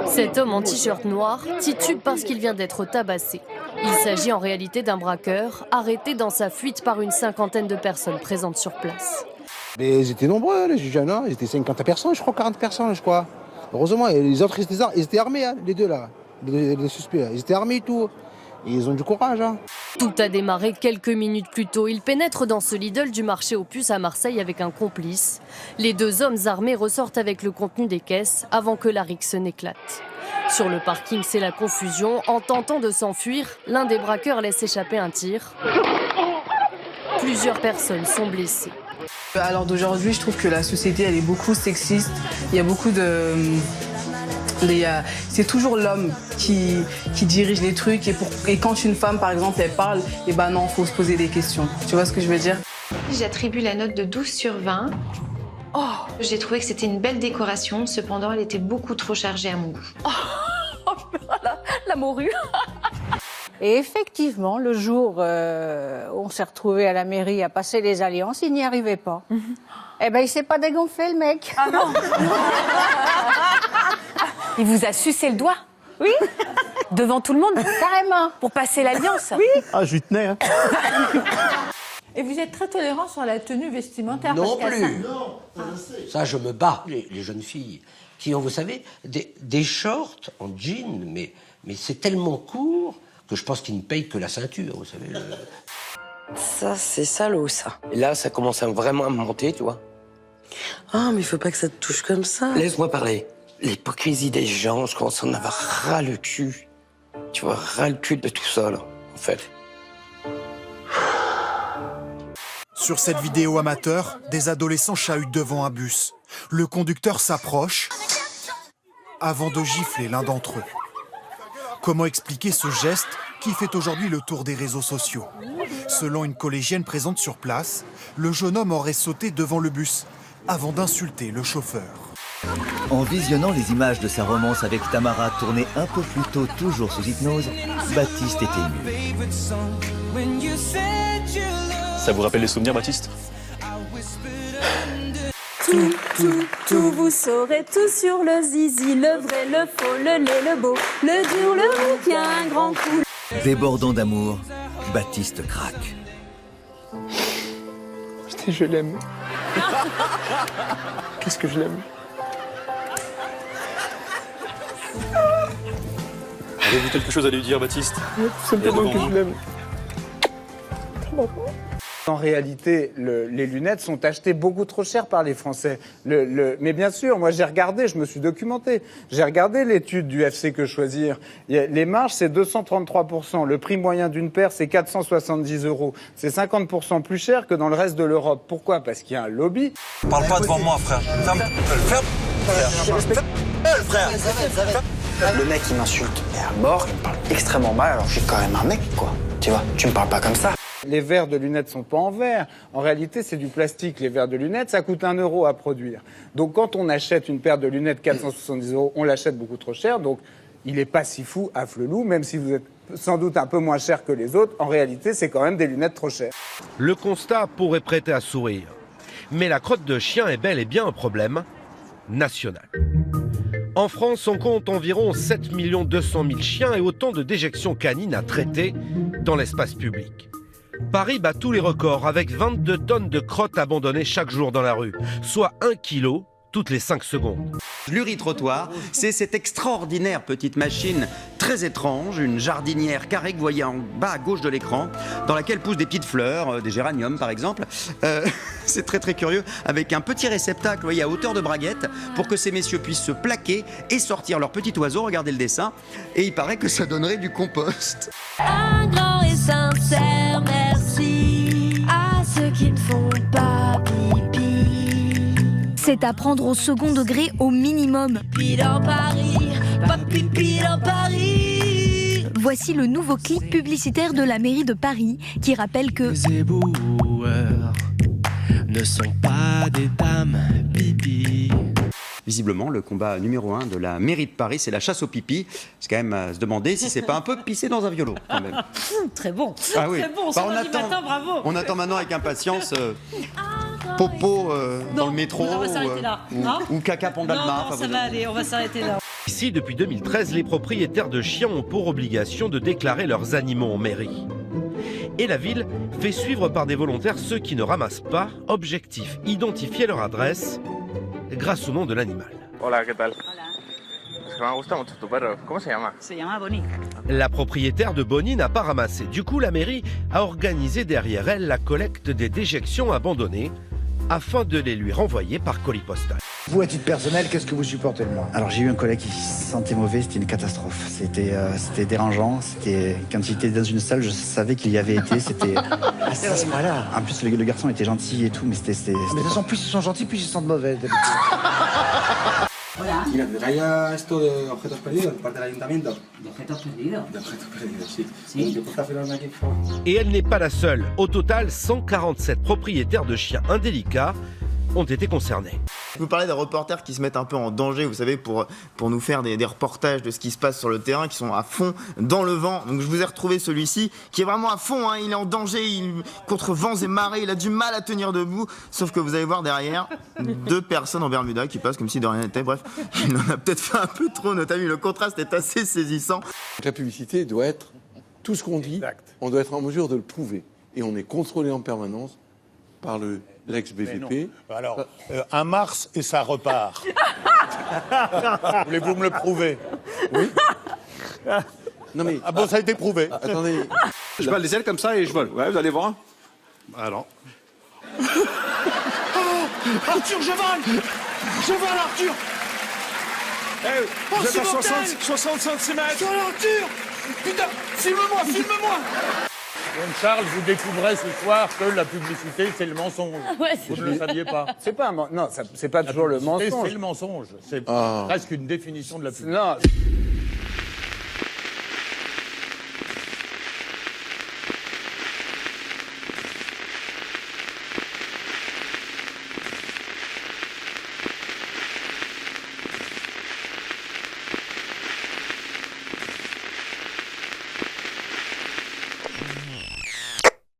Cet homme en t-shirt noir titube parce qu'il vient d'être tabassé. Il s'agit en réalité d'un braqueur, arrêté dans sa fuite par une cinquantaine de personnes présentes sur place. Mais ils étaient nombreux, les jeunes, hein. Ils étaient 50 personnes, je crois, 40 personnes, je crois. Heureusement, et les autres, ils étaient armés, hein, les deux là, les suspects. Là. Ils étaient armés et tout. Et ils ont du courage. Hein. Tout a démarré quelques minutes plus tôt. Il pénètre dans ce Lidl du marché aux puces à Marseille avec un complice. Les deux hommes armés ressortent avec le contenu des caisses avant que la rixe n'éclate. Sur le parking, c'est la confusion. En tentant de s'enfuir, l'un des braqueurs laisse échapper un tir. Plusieurs personnes sont blessées. À l'heure d'aujourd'hui, je trouve que la société elle est beaucoup sexiste. Il y a beaucoup de... C'est toujours l'homme qui dirige les trucs et quand une femme, par exemple, elle parle, et ben non, faut se poser des questions. Tu vois ce que je veux dire? J'attribue la note de 12 sur 20. Oh, j'ai trouvé que c'était une belle décoration, cependant elle était beaucoup trop chargée à mon goût. Oh, la morue. Et effectivement, le jour où on s'est retrouvés à la mairie à passer les alliances, il n'y arrivait pas. Eh ben, il s'est pas dégonflé, le mec. Ah non. Il vous a sucé le doigt? Oui. Devant tout le monde? Carrément. Pour passer l'alliance? Oui. Ah, je lui tenais, hein. Et vous êtes très tolérant sur la tenue vestimentaire? Non plus. Ça, je me bats. Les jeunes filles qui ont, vous savez, des shorts en jean, mais c'est tellement court que je pense qu'ils ne payent que la ceinture, vous savez. Ça, c'est salaud, ça. Et là, ça commence vraiment à me monter, tu vois. Ah, mais il faut pas que ça te touche comme ça. Laisse-moi parler. L'hypocrisie des gens, je commence à en avoir ras le cul. Tu vois, ras le cul de tout ça, là, en fait. Sur cette vidéo amateur, des adolescents chahutent devant un bus. Le conducteur s'approche avant de gifler l'un d'entre eux. Comment expliquer ce geste qui fait aujourd'hui le tour des réseaux sociaux? Selon une collégienne présente sur place, le jeune homme aurait sauté devant le bus avant d'insulter le chauffeur. En visionnant les images de sa romance avec Tamara tournée un peu plus tôt, toujours sous hypnose, Baptiste est ému. Ça vous rappelle les souvenirs, Baptiste? Tout, vous saurez tout sur le zizi, le vrai, le faux, le laid, le beau, le dur, le mou, qui a un grand coup. Débordant d'amour, Baptiste craque. Je l'aime. Qu'est-ce que je l'aime. Avez-vous quelque chose à lui dire, Baptiste? Tout simplement que je l'aime. En réalité, les lunettes sont achetées beaucoup trop cher par les Français. Mais bien sûr, moi j'ai regardé, je me suis documenté. J'ai regardé l'étude du FC Que Choisir. Les marges, c'est 233%. Le prix moyen d'une paire, c'est 470 €. C'est 50% plus cher que dans le reste de l'Europe. Pourquoi? Parce qu'il y a un lobby. Parle pas devant moi, frère. Frère. Le mec, il m'insulte à mort, il me parle extrêmement mal, alors je suis quand même un mec, quoi. Tu vois, tu me parles pas comme ça. Les verres de lunettes sont pas en verre. En réalité, c'est du plastique. Les verres de lunettes, ça coûte 1 € à produire. Donc, quand on achète une paire de lunettes 470 €, on l'achète beaucoup trop cher. Donc, il est pas si fou à Flelou, même si vous êtes sans doute un peu moins cher que les autres. En réalité, c'est quand même des lunettes trop chères. Le constat pourrait prêter à sourire. Mais la crotte de chien est bel et bien un problème national. En France, on compte environ 7 200 000 chiens et autant de déjections canines à traiter dans l'espace public. Paris bat tous les records avec 22 tonnes de crottes abandonnées chaque jour dans la rue, soit 1 kilo toutes les 5 secondes. L'Uri-Trottoir, c'est cette extraordinaire petite machine très étrange, une jardinière carrée que vous voyez en bas à gauche de l'écran, dans laquelle poussent des petites fleurs, des géraniums par exemple. C'est très très curieux, avec un petit réceptacle, vous voyez, à hauteur de braguette, pour que ces messieurs puissent se plaquer et sortir leur petit oiseau, regardez le dessin, et il paraît que ça donnerait du compost. Un grand et sincère merci à ceux qui ne font pas pipi. C'est à prendre au second degré au minimum. Pipi dans Paris, pas pipi dans Paris. Voici le nouveau clip publicitaire de la mairie de Paris qui rappelle que les éboueurs ne sont pas des dames pipi. Visiblement, le combat numéro 1 de la mairie de Paris, c'est la chasse au pipi. C'est quand même à se demander si c'est pas un peu pissé dans un violon, quand même. Très bon. Ah oui. Très bon, Bah, matin, bravo. On attend maintenant avec impatience popo dans le métro on va s'arrêter là. ou caca pont d'Alma. Non, ça va aller, on va s'arrêter là. Ici, depuis 2013, les propriétaires de chiens ont pour obligation de déclarer leurs animaux en mairie. Et la ville fait suivre par des volontaires ceux qui ne ramassent pas. Objectif, identifier leur adresse grâce au nom de l'animal. Hola, ¿qué tal? Es que me gusta mucho tu perro. ¿Cómo se llama? Se llama Bonnie. La propriétaire de Bonnie n'a pas ramassé. Du coup, la mairie a organisé derrière elle la collecte des déjections abandonnées afin de les lui renvoyer par colis postal. Vous, à titre personnel, qu'est-ce que vous supportez de moi? Alors, j'ai eu un collègue qui se sentait mauvais, c'était une catastrophe. C'était dérangeant, quand il était dans une salle, je savais qu'il y avait été, c'était... Ah, c'est à ce point-là. En plus, le garçon était gentil et tout, mais c'était... Mais de toute façon, plus ils sont gentils, plus ils se sentent mauvais. Mira, te traía esto de objetos perdidos por parte del ayuntamiento. ¿De objetos perdidos? De objetos perdidos, sí. ¿Sí? ¿Te puedes firmarme aquí, por favor? Et elle n'est pas la seule. Au total, 147 propriétaires de chiens indélicats ont été concernés. Je vous parlais des reporters qui se mettent un peu en danger, vous savez, pour nous faire des reportages de ce qui se passe sur le terrain, qui sont à fond dans le vent. Donc je vous ai retrouvé celui-ci, qui est vraiment à fond, hein, il est en danger, contre vents et marées, il a du mal à tenir debout. Sauf que vous allez voir derrière, 2 personnes en Bermuda qui passent comme si de rien n'était. Bref, il en a peut-être fait un peu trop, notre ami, le contraste est assez saisissant. La publicité doit être, tout ce qu'on dit, on doit être en mesure de le prouver. Et on est contrôlé en permanence par l'ex-BVP. Alors, un Mars et ça repart. Voulez-vous me le prouver? Oui. Non mais... Ah bon, ça a été prouvé. Attendez. Je bats les ailes comme ça et je vole. Ouais, vous allez voir. Alors. Arthur, je vole! Je vole, Arthur! Vous êtes à 60 cm. Sur Arthur! Putain, filme-moi, filme-moi! Charles, vous découvrez ce soir que la publicité, c'est le mensonge. Ouais, vous ne le saviez pas. C'est pas non, c'est pas toujours le mensonge. C'est le mensonge. C'est presque une définition de la publicité. Non.